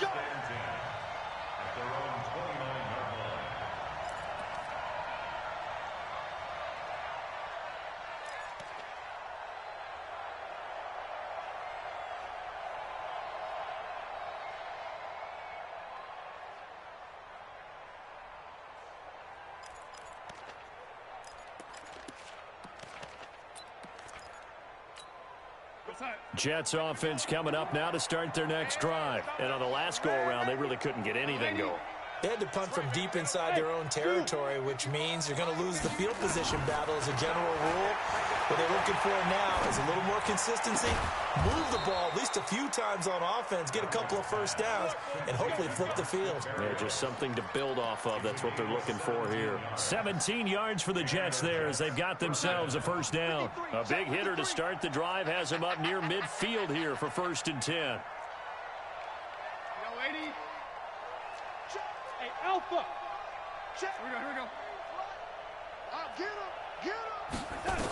S1: Jets offense coming up now to start their next drive. And on the last go-around, they really couldn't get anything going.
S3: They had to punt from deep inside their own territory, which means you're going to lose the field position battle as a general rule. What they're looking for now is a little more consistency, move the ball at least a few times on offense, get a couple of first downs, and hopefully flip the field.
S1: Yeah, just something to build off of. That's what they're looking for here. 17 yards for the Jets there as they've got themselves a first down. A big hitter to start the drive has them up near midfield here for 1st and 10.
S2: Alpha. Check. Here we go. Get him. Get him.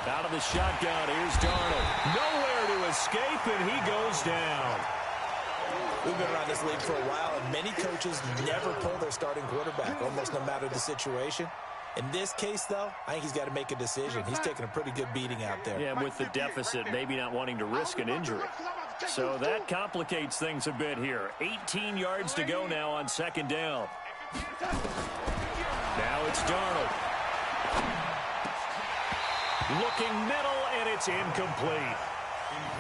S1: Out of the shotgun, here's Darnold. Nowhere to escape, and he goes down.
S3: We've been around this league for a while, and many coaches never pull their starting quarterback, almost no matter the situation. In this case, though, I think he's got to make a decision. He's taking a pretty good beating out there.
S1: Yeah, with the deficit, maybe not wanting to risk an injury. So that complicates things a bit here. 18 yards to go now on 2nd down. Now it's Darnold. Looking middle, and it's incomplete.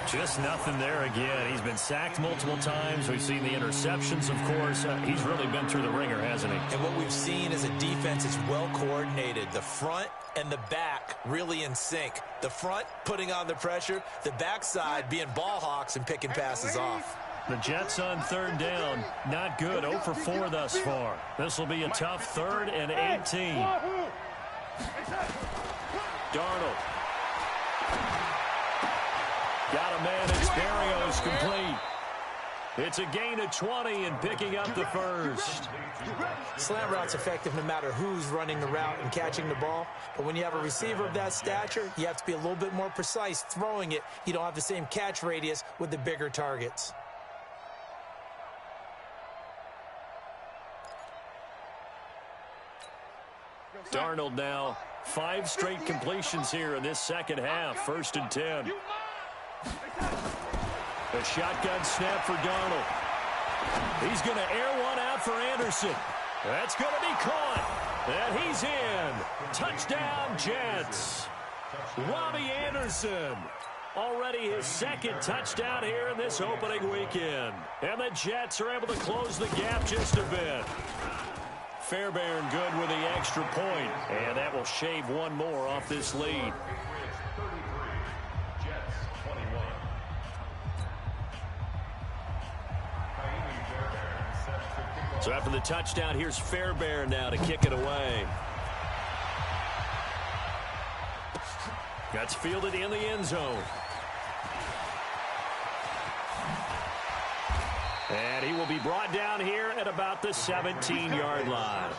S1: Just nothing there again. He's been sacked multiple times. We've seen the interceptions, of course. He's really been through the ringer, hasn't he?
S3: And what we've seen is a defense is well coordinated. The front and the back really in sync. The front putting on the pressure, the backside being ball hawks and picking passes off.
S1: The Jets on 3rd down. Not good. 0 for 4 thus far. This will be a tough 3rd and 18. Darnold. Got a man. It's Barrios complete. It's a gain of 20 and picking up the first.
S3: Slant route's effective no matter who's running the route and catching the ball. But when you have a receiver of that stature, you have to be a little bit more precise throwing it. You don't have the same catch radius with the bigger targets.
S1: Darnold now 5 straight completions here in this second half. 1st and 10. A shotgun snap for Darnold. He's going to air one out for Anderson. That's going to be caught. And he's in. Touchdown, Jets. Robbie Anderson. Already his 2nd touchdown here in this opening weekend. And the Jets are able to close the gap just a bit. Fairbairn good with the extra point. And that will shave one more off this lead. So after the touchdown, here's Fairbairn now to kick it away. That's fielded in the end zone. And he will be brought down here at about the 17-yard line.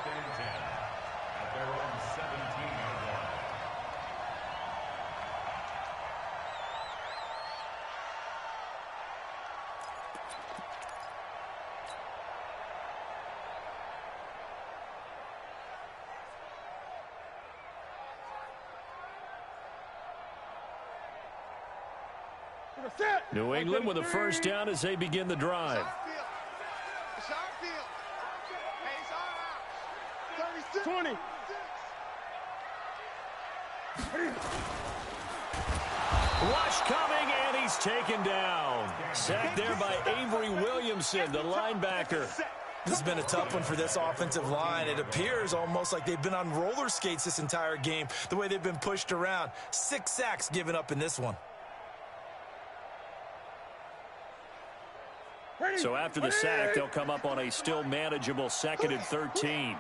S1: New England with a first down as they begin the drive.
S2: It's our field. Hey, it's our house. 36. 20.
S1: Rush coming, and he's taken down. Sacked there by Avery Williamson, the linebacker.
S3: This has been a tough one for this offensive line. It appears almost like they've been on roller skates this entire game, the way they've been pushed around. 6 sacks given up in this one.
S1: So after the sack, they'll come up on a still manageable 2nd and 13.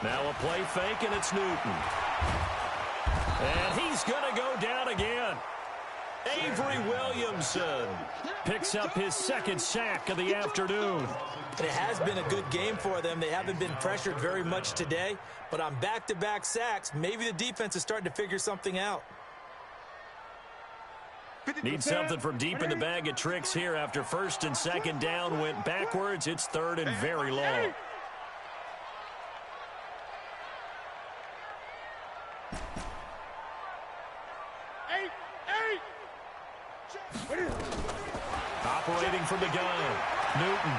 S1: Now a play fake, and it's Newton. And he's going to go down again. Avery Williamson picks up his 2nd sack of the afternoon.
S3: It has been a good game for them. They haven't been pressured very much today, but on back-to-back sacks, maybe the defense is starting to figure something out.
S1: Need something from deep in the bag of tricks here after 1st and 2nd down went backwards. It's 3rd and very long. Operating from the gun, Newton.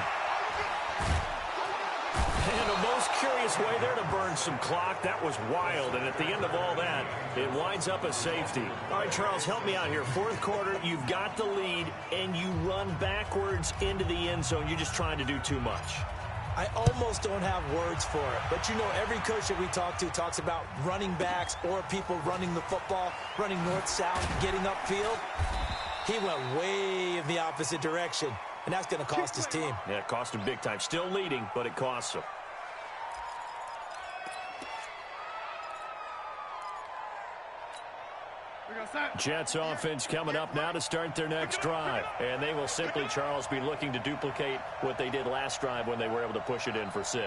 S1: And a most curious way there to burn some clock. That was wild, and at the end of all that, it winds up a safety. All right, Charles, help me out here. 4th quarter, you've got the lead, and you run backwards into the end zone. You're just trying to do too much.
S3: I almost don't have words for it, but you know every coach that we talk to talks about running backs or people running the football, running north-south, getting upfield. He went way in the opposite direction, and that's going to cost his team.
S1: Yeah, it cost him big time. Still leading, but it costs him. Jets offense coming up now to start their next drive. And they will simply, Charles, be looking to duplicate what they did last drive when they were able to push it in for 6.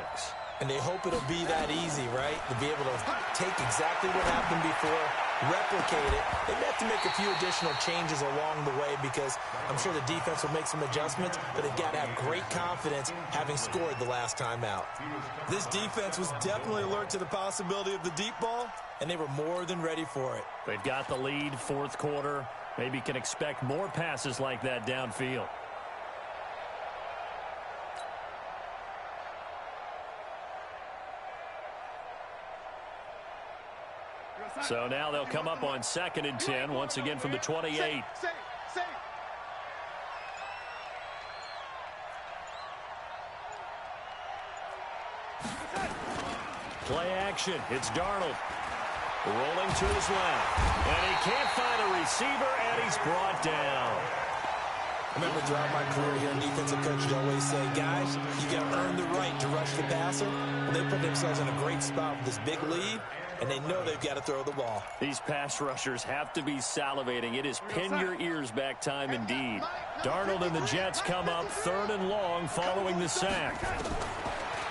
S3: And they hope it'll be that easy, right? To be able to take exactly what happened before, replicate it. They may have to make a few additional changes along the way because I'm sure the defense will make some adjustments, but they've got to have great confidence having scored the last time out. This defense was definitely alert to the possibility of the deep ball, and they were more than ready for it.
S1: They've got the lead, 4th quarter. Maybe can expect more passes like that downfield. So now they'll come up on 2nd and 10, once again from the 28. Play action. It's Darnold. Rolling to his left. And he can't find a receiver, and he's brought down.
S3: I remember throughout my career here, defensive coaches always say, guys, you got to earn the right to rush the passer. And they put themselves in a great spot with this big lead, and they know they've got to throw the ball.
S1: These pass rushers have to be salivating. It is pin your ears back time indeed. Darnold and the Jets come up 3rd and long following the sack.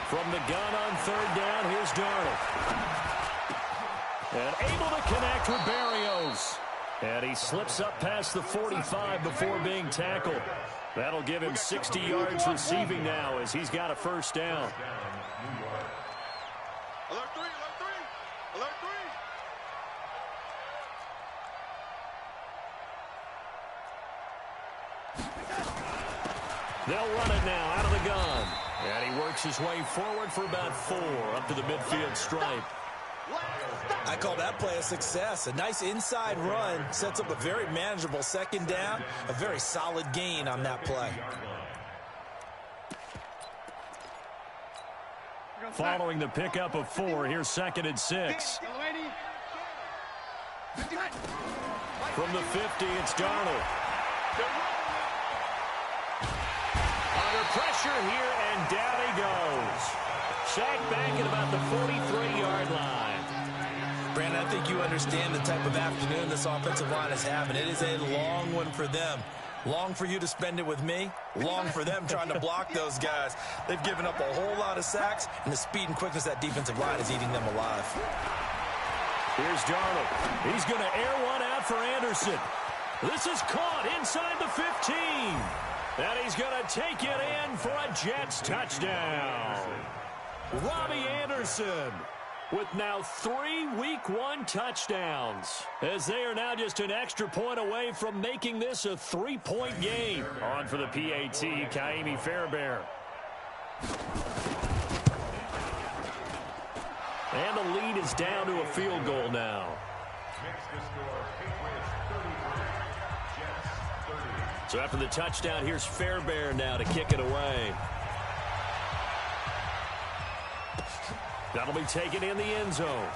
S1: From the gun on 3rd down, here's Darnold. And able to connect with Berrios. And he slips up past the 45 before being tackled. That'll give him 60 yards receiving now as he's got a first down.
S2: Alert 3, alert 3, alert 3.
S1: They'll run it now out of the gun. And he works his way forward for about 4 up to the midfield stripe.
S3: I call that play a success. A nice inside run sets up a very manageable second down. A very solid gain on that play.
S1: Following the pickup of 4, here's 2nd and 6. From the 50, it's Darnold. Under pressure here, and down he goes. Sacked back at about the 43-yard line.
S3: Brandon, I think you understand the type of afternoon this offensive line is having. It is a long one for them. Long for you to spend it with me. Long for them trying to block those guys. They've given up a whole lot of sacks, and the speed and quickness of that defensive line is eating them alive.
S1: Here's Darnold. He's going to air one out for Anderson. This is caught inside the 15. And he's going to take it in for a Jets touchdown. Robbie Anderson with now 3 Week 1 touchdowns, as they are now just an extra point away from making this a 3-point game. On for the PAT, Kaimi Fairbairn. And the lead is down to a field goal now. So after the touchdown, here's Fairbairn now to kick it away. That'll be taken in the end zone.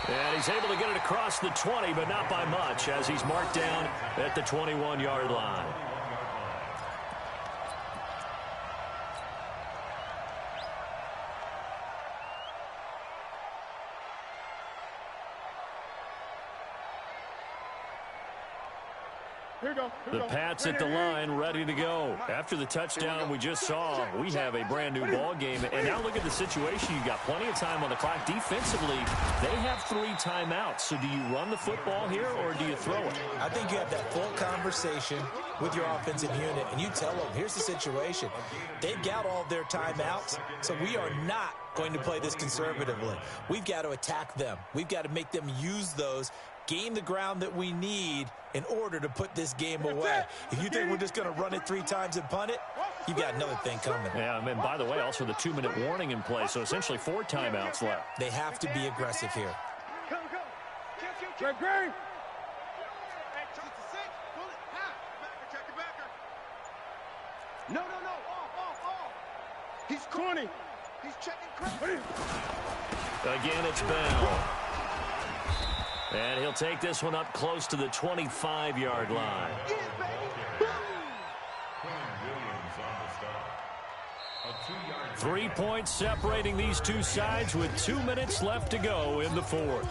S1: And he's able to get it across the 20, but not by much, as he's marked down at the 21-yard line. The Pats at the line, ready to go. After the touchdown we just saw, we have a brand-new ball game. And now look at the situation. You've got plenty of time on the clock. Defensively, they have 3 timeouts. So do you run the football here, or do you throw it?
S3: I think you have that full conversation with your offensive unit, and you tell them, here's the situation. They've got all of their timeouts, so we are not going to play this conservatively. We've got to attack them. We've got to make them use those, gain the ground that we need in order to put this game away. If you think we're just going to run it 3 times and punt it, you've got another thing coming.
S1: Yeah, and by the way, also the 2-minute warning in play, so essentially 4 timeouts left.
S3: They have to be aggressive here.
S2: Great. No. Off. He's corny. He's checking credit.
S1: Again, it's Bell. And he'll take this one up close to the 25-yard line. 3 points separating these two sides with 2 minutes left to go in the 4th.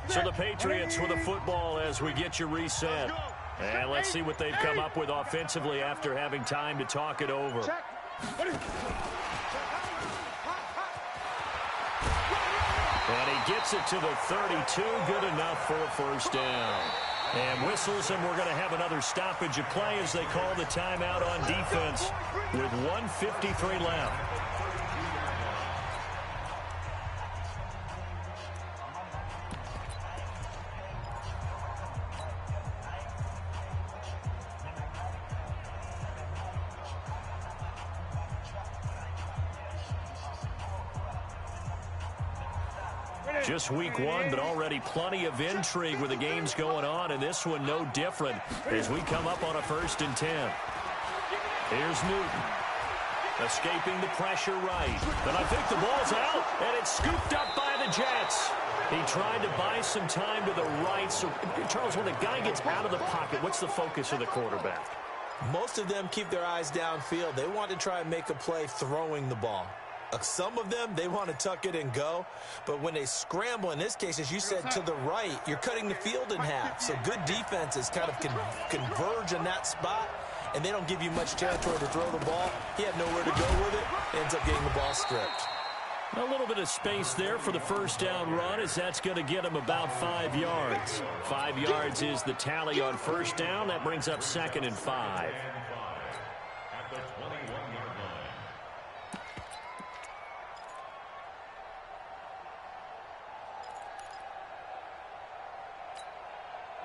S1: So the Patriots with the football as we get you reset. And let's see what they've come up with offensively after having time to talk it over. And he gets it to the 32. Good enough for a first down. And whistles, and we're going to have another stoppage of play as they call the timeout on defense with 1:53 left. Just week 1, but already plenty of intrigue with the games going on, and this one no different as we come up on a 1st and 10. Here's Newton. Escaping the pressure right. But I think the ball's out, and it's scooped up by the Jets. He tried to buy some time to the right. So, Charles, when the guy gets out of the pocket, what's the focus of the quarterback?
S3: Most of them keep their eyes downfield. They want to try and make a play throwing the ball. Some of them, they want to tuck it and go. But when they scramble, in this case, as you said, to the right, you're cutting the field in half. So good defenses kind of converge in that spot, and they don't give you much territory to throw the ball. He had nowhere to go with it. Ends up getting the ball stripped.
S1: A little bit of space there for the first down run, as that's going to get him about 5 yards. 5 yards is the tally on first down. That brings up 2nd and 5.
S4: At the 21-yard line.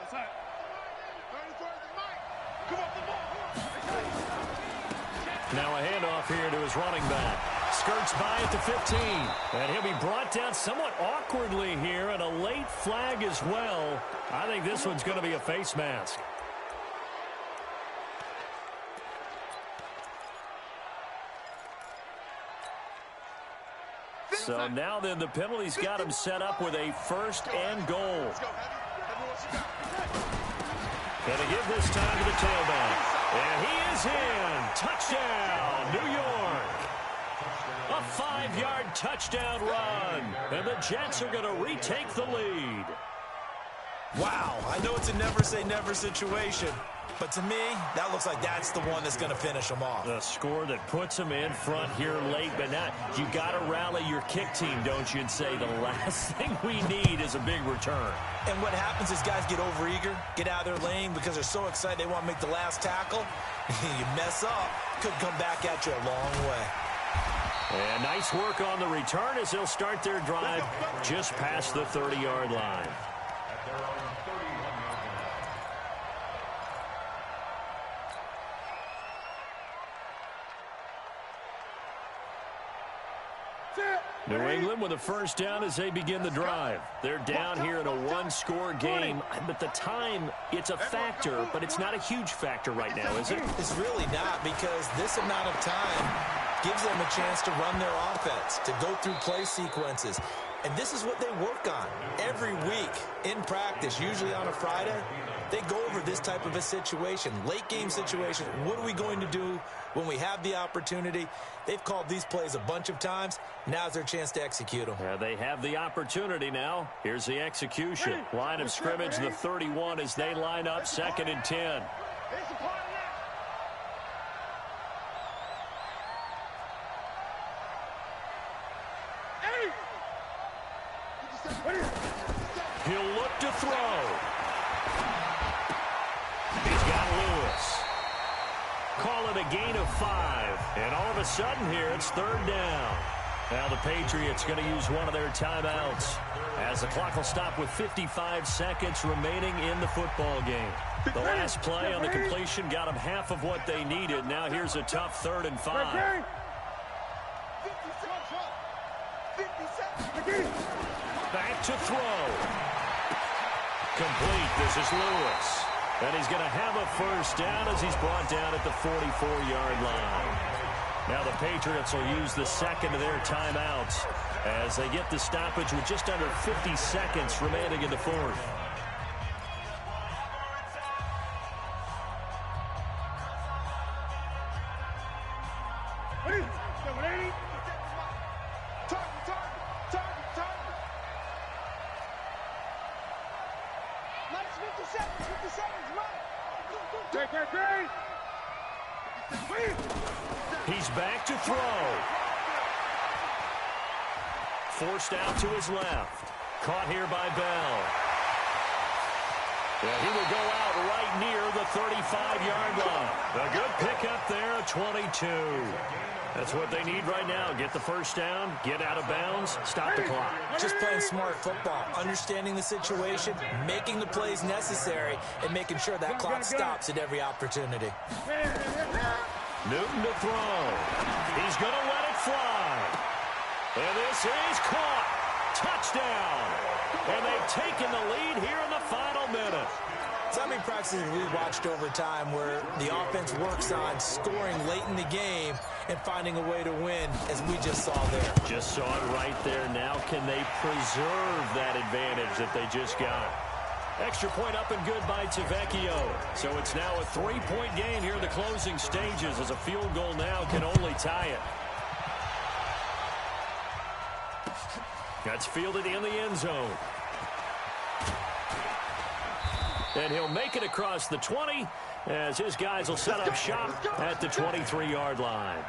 S2: That's right. 34 is Mike. Come on, the ball.
S1: Now a handoff here to his running back. Skirts by at the 15. And he'll be brought down somewhat awkwardly here, and a late flag as well. I think this one's going to be a face mask. So now then the penalty's got him set up with a 1st and goal.
S2: Let's go, Heavy. What you got?
S1: Going to give this time to the tailback. And he is in. Touchdown, New York. A 5-yard touchdown run. And the Jets are going to retake the lead.
S3: Wow, I know it's a never-say-never situation, but to me, that looks like that's the one that's going to finish them off.
S1: The score that puts them in front here late, but now you got to rally your kick team, don't you, and say the last thing we need is a big return.
S3: And what happens is guys get overeager, get out of their lane because they're so excited they want to make the last tackle. You mess up, could come back at you a long way.
S1: And nice work on the return as they'll start their drive just past the 30-yard line.
S4: At their own 31-yard line.
S1: New England with a first down as they begin the drive. They're down here in a one-score game, but the time, it's a factor, but it's not a huge factor right now, is it?
S3: It's really not, because this amount of time gives them a chance to run their offense, to go through play sequences. And this is what they work on every week in practice, usually on a Friday. They go over this type of a situation, late game situation. What are we going to do when we have the opportunity? They've called these plays a bunch of times. Now's their chance to execute them.
S1: Yeah, they have the opportunity now. Here's the execution. Line of scrimmage, the 31 as they line up, 2nd and 10. He'll look to throw. He's got Lewis. Call it a gain of 5. And all of a sudden here, it's 3rd down. Now the Patriots going to use one of their timeouts as the clock will stop with 55 seconds remaining in the football game. The last play on the completion got them half of what they needed. Now here's a tough 3rd and 5. Back to throw. Complete. This is Lewis. And he's going to have a first down as he's brought down at the 44-yard line. Now the Patriots will use the second of their timeouts as they get the stoppage with just under 50 seconds remaining in the 4th. He's back to throw. Forced out to his left. Caught here by Bell. Yeah, he will go out right near the 35-yard line. A good pickup there, a 22. That's what they need right now. Get the first down, get out of bounds, stop the clock.
S3: Just playing smart football, understanding the situation, making the plays necessary, and making sure that clock stops at every opportunity.
S1: Newton to throw. He's going to let it fly. And this is caught. Touchdown. And they've taken the lead here in the final minute.
S3: So how many practices have we watched over time where the offense works on scoring late in the game and finding a way to win, as we just saw there?
S1: Just saw it right there. Now can they preserve that advantage that they just got? Extra point up and good by Tavecchio. So it's now a 3-point game here in the closing stages, as a field goal now can only tie it. That's fielded in the end zone. And he'll make it across the 20, as his guys will set up shop at the 23-yard line.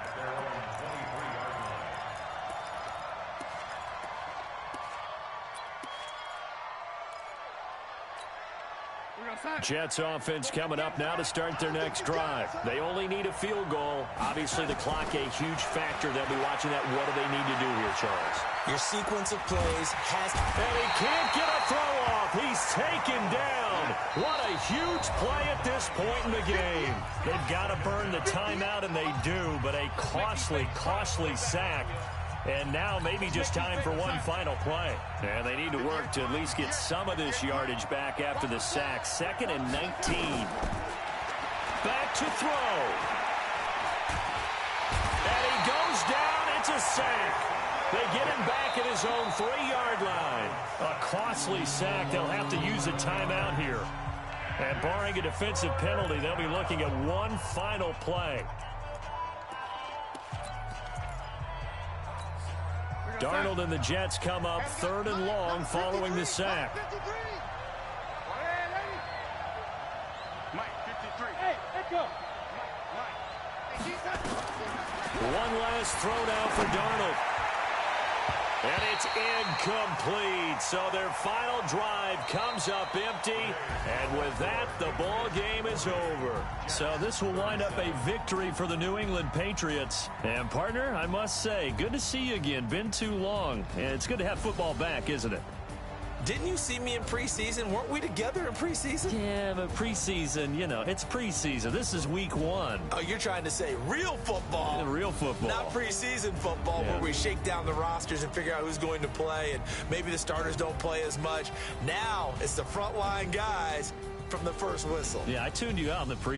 S1: Jets offense coming up now to start their next drive. They only need a field goal. Obviously, the clock a huge factor. They'll be watching that. What do they need to do here, Charles?
S3: Your sequence of plays has...
S1: And he can't get a throw off. He's taken down. What a huge play at this point in the game. They've got to burn the timeout, and they do, but a costly, costly sack. And now maybe just time for one final play. And they need to work to at least get some of this yardage back after the sack. 2nd and 19. Back to throw. And he goes down. It's a sack. They get him back at his own 3-yard line. A costly sack. They'll have to use a timeout here. And barring a defensive penalty, they'll be looking at one final play. Darnold and the Jets come up 3rd and long following the sack. One last throw now for Darnold. And it's incomplete. So their final drive comes up empty. And with that, the ball game is over. So this will wind up a victory for the New England Patriots. And, partner, I must say, good to see you again. Been too long. And it's good to have football back, isn't it?
S3: Didn't you see me in preseason? Weren't we together in preseason?
S1: Yeah, but preseason, you know, it's preseason. This is week 1.
S3: Oh, you're trying to say real football.
S1: Yeah, real football.
S3: Not preseason football, where we shake down the rosters and figure out who's going to play, and maybe the starters don't play as much. Now it's the frontline guys from the first whistle.
S1: Yeah, I tuned you out in the pre